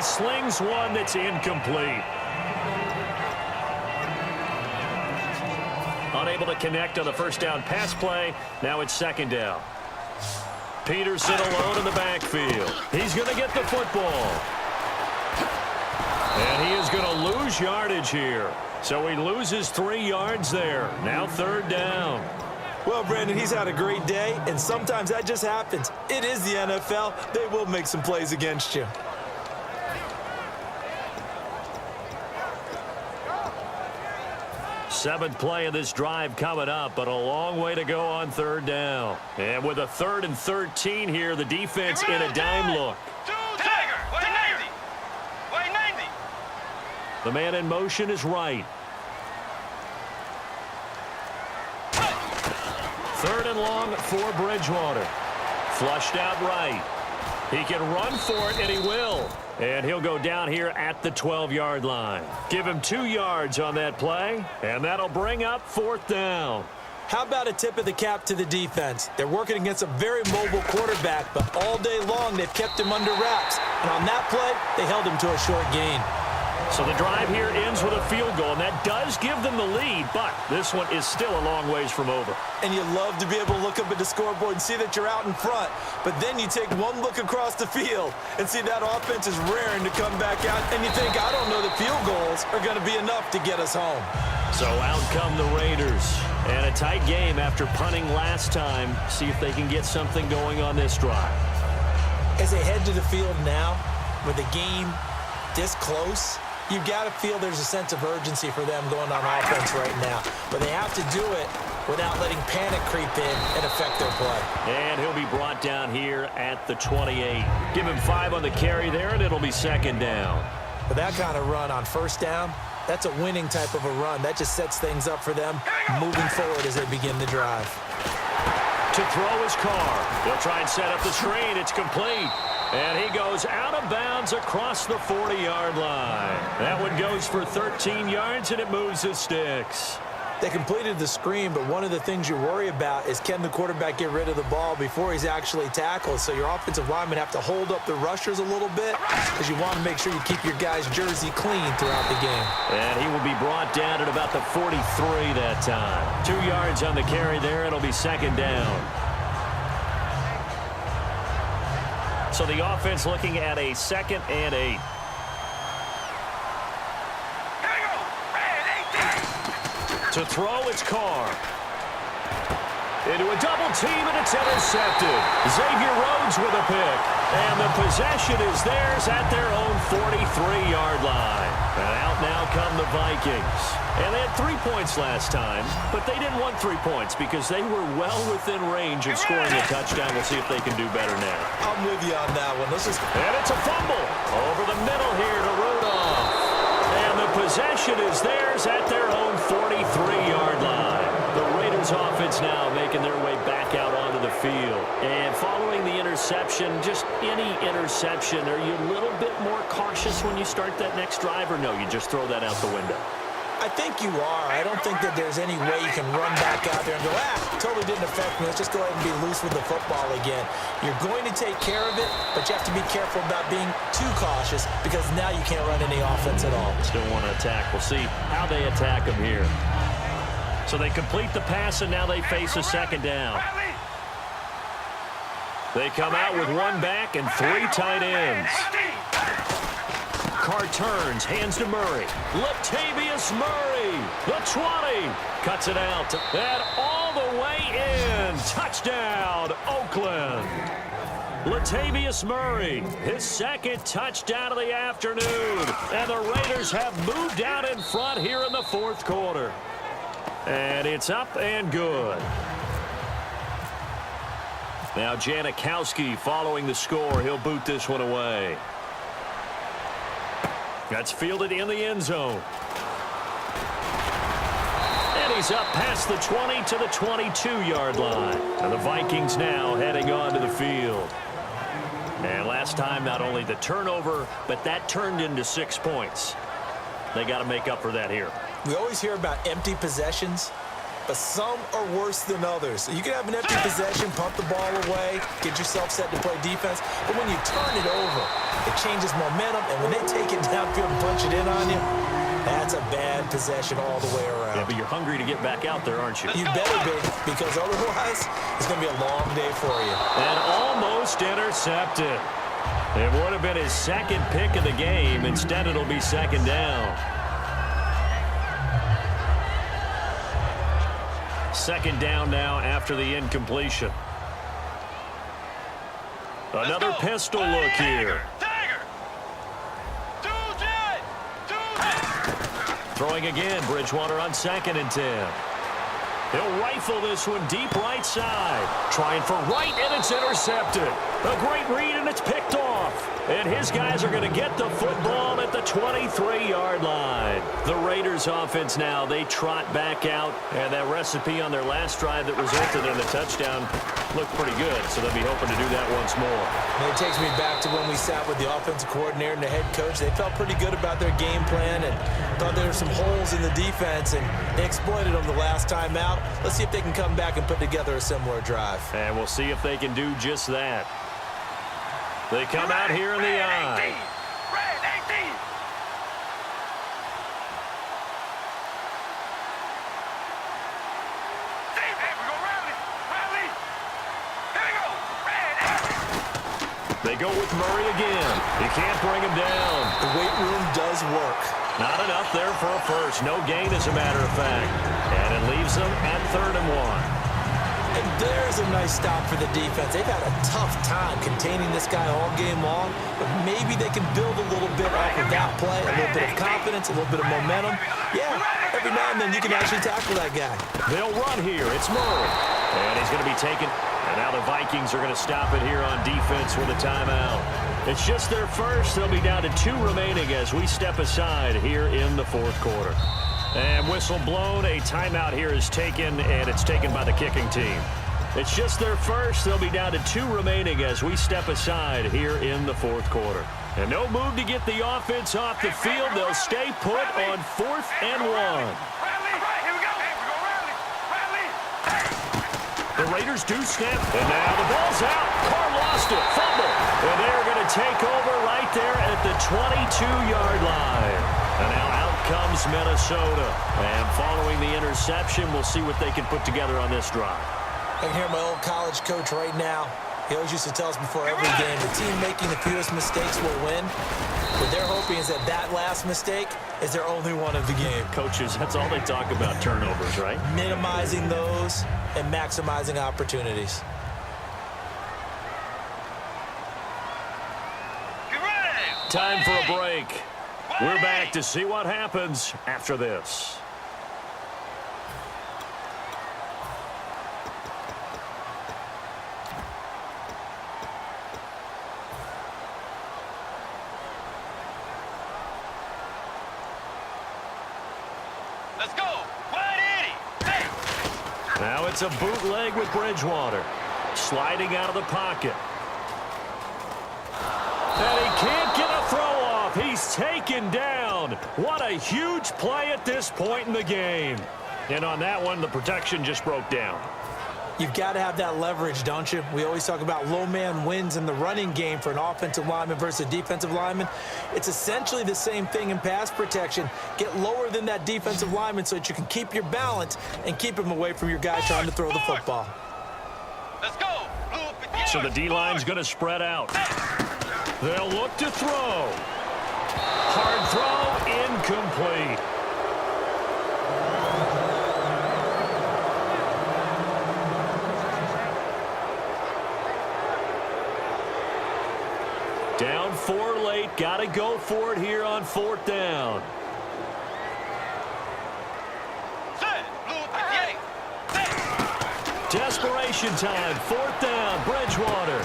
he slings one that's incomplete. Unable to connect on the first down pass play. Now it's second down. Peterson alone in the backfield. He's going to get the football. And he is going to lose yardage here. So he loses 3 yards there. Now third down. Well, Brandon, he's had a great day, and sometimes that just happens. It is the NFL. They will make some plays against you. Seventh play of this drive coming up, but a long way to go on third down. And with a 3rd and 13 here, the defense in a dime look. The man in motion is right. 3rd and long for Bridgewater. Flushed out right. He can run for it, and he will. And he'll go down here at the 12-yard line. Give him 2 yards on that play, and that'll bring up 4th down. How about a tip of the cap to the defense? They're working against a very mobile quarterback, but all day long they've kept him under wraps. And on that play, they held him to a short gain. So the drive here ends with a field goal, and that does give them the lead, but this one is still a long ways from over. And you love to be able to look up at the scoreboard and see that you're out in front, but then you take one look across the field and see that offense is raring to come back out, and you think, I don't know that field goals are going to be enough to get us home. So out come the Raiders, and a tight game after punting last time. See if they can get something going on this drive. As they head to the field now, with the game this close, you've got to feel there's a sense of urgency for them going on offense right now. But they have to do it without letting panic creep in and affect their play. And he'll be brought down here at the 28. Give him 5 on the carry there, and it'll be second down. But that kind of run on first down, that's a winning type of a run. That just sets things up for them moving forward as they begin the drive. To throw his car. He'll try and set up the screen. It's complete. And he goes out of bounds across the 40-yard line. That one goes for 13 yards, and it moves the sticks. They completed the screen, but one of the things you worry about is can the quarterback get rid of the ball before he's actually tackled? So your offensive linemen have to hold up the rushers a little bit because you want to make sure you keep your guy's jersey clean throughout the game. And he will be brought down at about the 43 that time. 2 yards on the carry there. It'll be second down. So the offense looking at a 2nd and 8. To throw, it's Carr. Into a double team, and it's intercepted. Xavier Rhodes with a pick. And the possession is theirs at their own 43-yard line. And out now come the Vikings. And they had 3 points last time, but they didn't want 3 points because they were well within range of scoring a touchdown. We'll see if they can do better now. I'm with you on that one. And it's a fumble over the middle here to Rudolph. And the possession is theirs at their own 43-yard line. The Raiders offense now making their way back out onto the field. And following the interception, just any interception, are you a little bit more cautious when you start that next drive, or no, you just throw that out the window? I think you are. I don't think that there's any way you can run back out there and go, totally didn't affect me. Let's just go ahead and be loose with the football again. You're going to take care of it, but you have to be careful about being too cautious because now you can't run any offense at all. Still want to attack. We'll see how they attack them here. So they complete the pass, and now they face a second down. They come out with 1 back and 3 tight ends. Carr turns, hands to Murray. Latavius Murray, the 20, cuts it out, and all the way in. Touchdown, Oakland. Latavius Murray, his 2nd touchdown of the afternoon. And the Raiders have moved out in front here in the 4th quarter. And it's up and good. Now Janikowski following the score. He'll boot this one away. That's fielded in the end zone. And he's up past the 20 to the 22-yard line. And the Vikings now heading onto the field. And last time, not only the turnover, but that turned into 6 points. They got to make up for that here. We always hear about empty possessions. but some are worse than others. You can have an empty possession, punt the ball away, get yourself set to play defense, but when you turn it over, it changes momentum, and when they take it downfield and punch it in on you, that's a bad possession all the way around. Yeah, but you're hungry to get back out there, aren't you? You better be, because otherwise, it's going to be a long day for you. And almost intercepted. It would have been his second pick of the game. Instead, it'll be second down. Second down now after the incompletion. Another pistol look here. Throwing again, Bridgewater on 2nd and 10. He'll rifle this one deep right side. Trying for right, and it's intercepted. A great read, and it's picked off. And his guys are going to get the football at the 23-yard line. The Raiders offense now, they trot back out. And that recipe on their last drive that resulted in a touchdown looked pretty good. So they'll be hoping to do that once more. And it takes me back to when we sat with the offensive coordinator and the head coach. They felt pretty good about their game plan and thought there were some holes in the defense, and they exploited them the last time out. Let's see if they can come back and put together a similar drive. And we'll see if they can do just that. They come out here in the eye. They go with Murray again. You can't bring him down. The weight room does work. Not enough there for a first. No gain, as a matter of fact. And it leaves them at 3rd and 1. And there's a nice stop for the defense. They've had a tough time containing this guy all game long, but maybe they can build a little bit off of that play, a little bit of confidence, a little bit of momentum. Yeah, every now and then you can actually tackle that guy. They'll run here. It's Murray. And he's going to be taken. And now the Vikings are going to stop it here on defense with a timeout. It's just their first. They'll be down to 2 remaining as we step aside here in the 4th quarter. And whistle blown. A timeout here is taken, and it's taken by the kicking team. It's just their first. They'll be down to 2 remaining as we step aside here in the 4th quarter. And no move to get the offense off the field. They'll stay put on 4th and 1. The Raiders do snap, and now the ball's out. Carr lost it, fumble. And they're going to take over right there at the 22-yard line. And now out comes Minnesota. And following the interception, we'll see what they can put together on this drive. I can hear my old college coach right now. He always used to tell us before every game, the team making the fewest mistakes will win. What they're hoping is that that last mistake is their only one of the game. Coaches, that's all they talk about, turnovers, right? Minimizing those and maximizing opportunities. Time for a break. We're back to see what happens after this. Let's go. Hey. Now it's a bootleg with Bridgewater. Sliding out of the pocket. And he can't get a throw off. He's taken down. What a huge play at this point in the game. And on that one, the protection just broke down. You've got to have that leverage, don't you? We always talk about low man wins in the running game for an offensive lineman versus a defensive lineman. It's essentially the same thing in pass protection. Get lower than that defensive lineman so that you can keep your balance and keep him away from your guy trying to throw the football. Let's go. So the D-line's going to spread out. They'll look to throw. Hard throw, incomplete. Down 4 late. Got to go for it here on 4th down. Desperation time. 4th down. Bridgewater.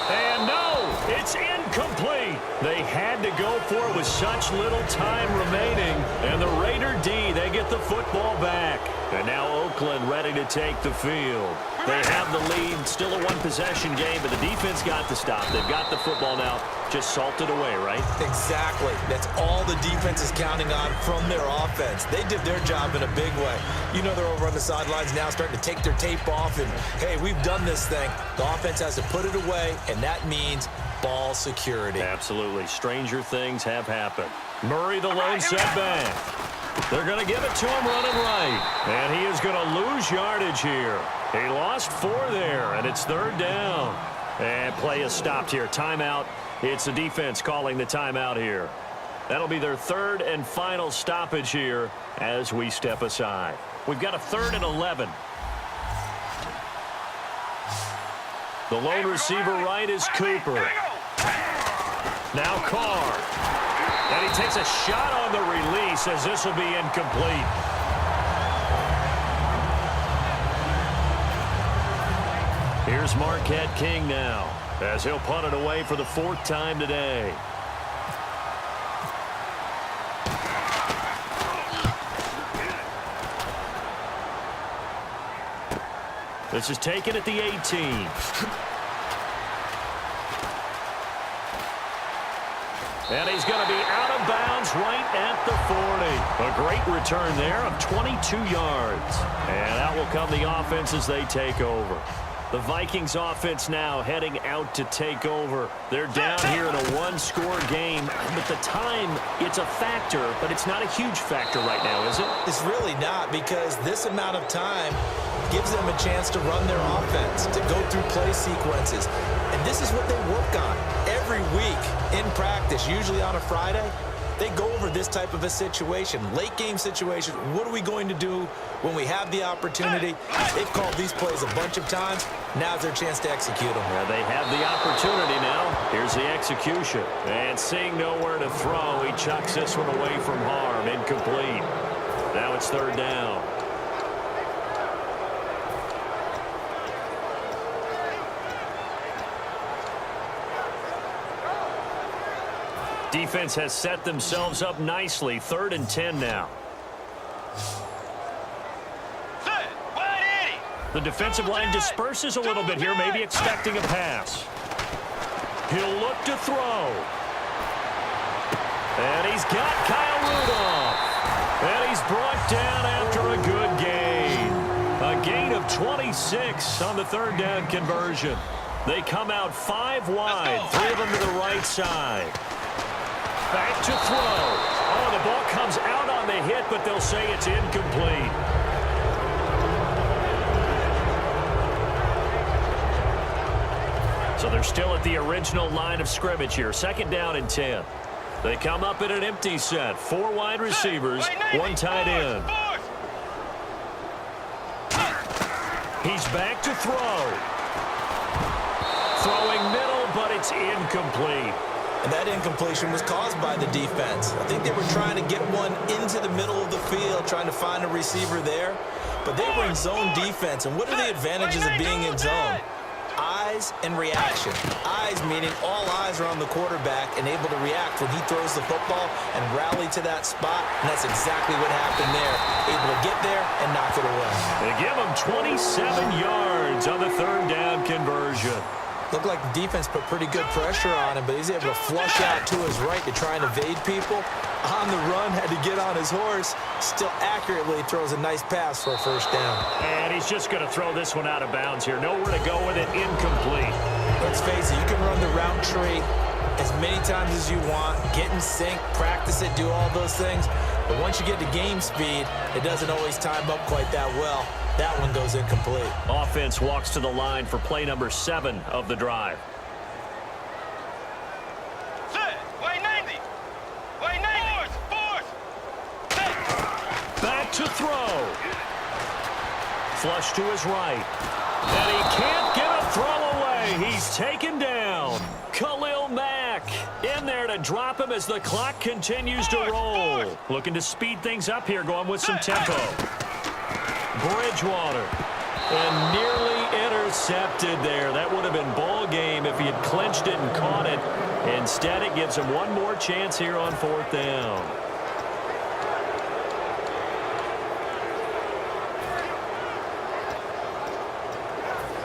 And no, it's incomplete. They had to go for it with such little time remaining. And the Raider D, they get the football back. And now Oakland ready to take the field. They have the lead, still a one-possession game, but the defense got the stop. They've got the football now, just salted away, right? Exactly. That's all the defense is counting on from their offense. They did their job in a big way. You know they're over on the sidelines now starting to take their tape off, and, hey, we've done this thing. The offense has to put it away, and that means ball security. Absolutely. Stranger things have happened. Murray, the lone setback. They're going to give it to him running right. And he is going to lose yardage here. He lost 4 there, and it's 3rd down. And play is stopped here. Timeout. It's the defense calling the timeout here. That'll be their 3rd and final stoppage here as we step aside. We've got a 3rd and 11. The lone receiver right is Cooper. Now Carr. And he takes a shot on the release as this will be incomplete. Here's Marquette King now as he'll punt it away for the 4th time today. This is taken at the 18. And he's going to be out of bounds right at the 40. A great return there of 22 yards. And out will come the offense as they take over. The Vikings offense now heading out to take over. They're down here in a one-score game. But the time, it's a factor, but it's not a huge factor right now, is it? It's really not, because this amount of time gives them a chance to run their offense, to go through play sequences. And this is what they work on every week in practice, usually on a Friday. They go over this type of a situation, late game situation. What are we going to do when we have the opportunity? They've called these plays a bunch of times. Now's their chance to execute them. Yeah, they have the opportunity now. Here's the execution. And seeing nowhere to throw, he chucks this one away from harm. Incomplete. Now it's 3rd down. Defense has set themselves up nicely. 3rd and 10 now. The defensive line disperses a little bit here, maybe expecting a pass. He'll look to throw. And he's got Kyle Rudolph. And he's brought down after a good gain. A gain of 26 on the 3rd down conversion. They come out 5 wide, 3 of them to the right side. Back to throw. Oh, the ball comes out on the hit, but they'll say it's incomplete. So they're still at the original line of scrimmage here. 2nd down and 10. They come up in an empty set. 4 wide receivers, 1 tight end. He's back to throw. Throwing middle, but it's incomplete. And that incompletion was caused by the defense. I think they were trying to get one into the middle of the field, trying to find a receiver there. But they were in zone defense. And what are the advantages of being in zone? Eyes and reaction. Eyes meaning all eyes are on the quarterback and able to react when he throws the football and rally to that spot. And that's exactly what happened there. Able to get there and knock it away. They give him 27 yards on the 3rd down conversion. Looked like the defense put pretty good pressure on him, but he's able to flush out to his right to try and evade people. On the run, had to get on his horse. Still accurately throws a nice pass for a 1st down. And he's just going to throw this one out of bounds here. Nowhere to go with it. Incomplete. Let's face it, you can run the route tree as many times as you want, get in sync, practice it, do all those things. But once you get to game speed, it doesn't always time up quite that well. That one goes incomplete. Offense walks to the line for play number 7 of the drive. Back to throw. Flush to his right. And he can't get a throw away. He's taken down. Khalil Mack in there to drop him as the clock continues to roll. Looking to speed things up here, going with some tempo. Bridgewater. And nearly intercepted there. That would have been ball game if he had clinched it and caught it. Instead, it gives him one more chance here on 4th down.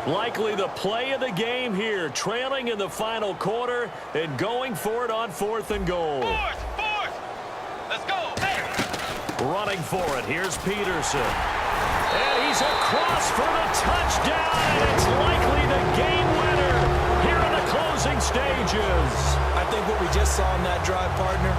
Likely the play of the game here, trailing in the final quarter and going for it on 4th and goal. Fourth. Let's go. Hey. Running for it, here's Peterson. And he's across for the touchdown, and it's likely the game winner here in the closing stages. I think what we just saw in that drive, partner,